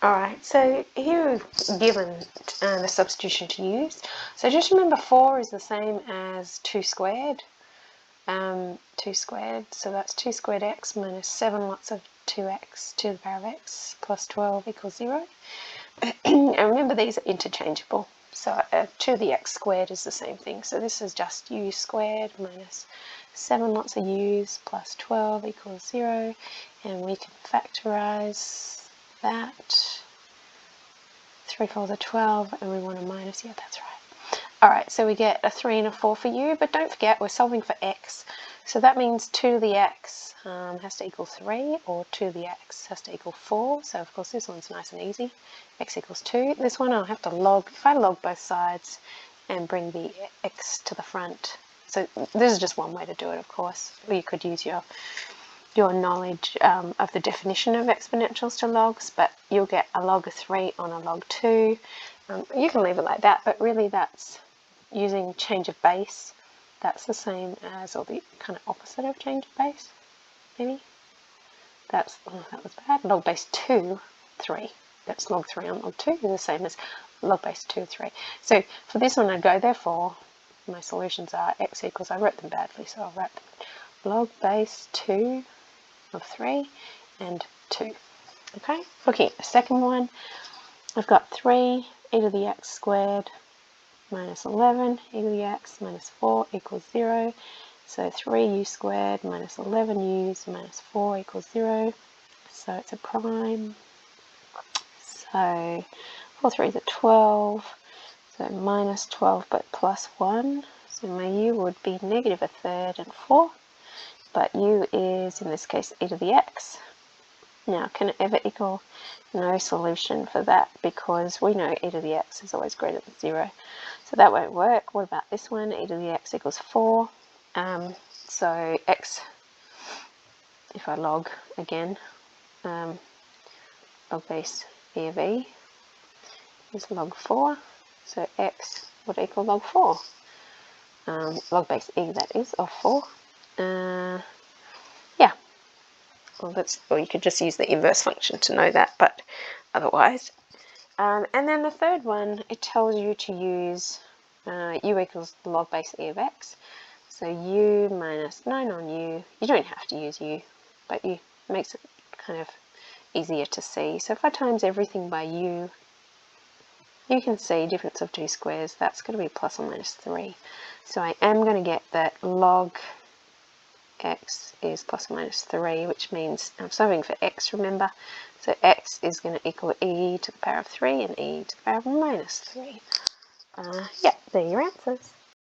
Alright, so here we've given the substitution to use. So just remember 4 is the same as 2 squared. 2 squared, so that's 2 squared x minus 7 lots of 2x to the power of x plus 12 equals 0. And remember these are interchangeable. So 2 to the x squared is the same thing. So this is just u squared minus 7 lots of u's plus 12 equals 0. And we can factorise that. 3 4s are 12, and we want a minus. Yeah, that's right. Alright, so we get a 3 and a 4 for u, but don't forget we're solving for x. So that means 2 to the x has to equal 3, or 2 to the x has to equal 4. So of course this one's nice and easy. X equals 2. This one I'll have to log. If I log both sides and bring the x to the front. So this is just one way to do it, of course. Or you could use your knowledge of the definition of exponentials to logs, but you'll get a log of 3 on a log 2. You can leave it like that, but really that's using change of base. That's the same as, or the kind of opposite of change of base, maybe. That was bad. Log base 2, 3. That's log 3 on log 2 is the same as log base 2, 3. So for this one I'd go, therefore, my solutions are x equals, I wrote them badly, so I'll write them, log base 2 of 3 and 2. Okay, looking at the second one, I've got 3 e to the x squared minus 11 e to the x minus 4 equals 0. So 3u squared minus 11u's minus 4 equals 0. So it's a prime. So 4 3s are 12. So minus 12 but plus 1. So my u would be negative a third and 4. But u is, in this case, e to the x. Now, can it ever equal? No solution for that, because we know e to the x is always greater than 0. So that won't work. What about this one? E to the x equals 4. So x, if I log again, log base e of e is log 4. So x would equal log 4. Log base e, that is, of 4. Yeah, or you could just use the inverse function to know that, but otherwise. And then the third one, it tells you to use u equals log base e of x. So u minus 9 on u, you don't have to use u, but it makes it kind of easier to see. So if I times everything by u, you can see difference of 2 squares, that's going to be plus or minus 3. So I am going to get that log x is plus or minus 3, which means I'm solving for x, remember. So x is going to equal e to the power of 3 and e to the power of minus 3. Yeah, there are your answers.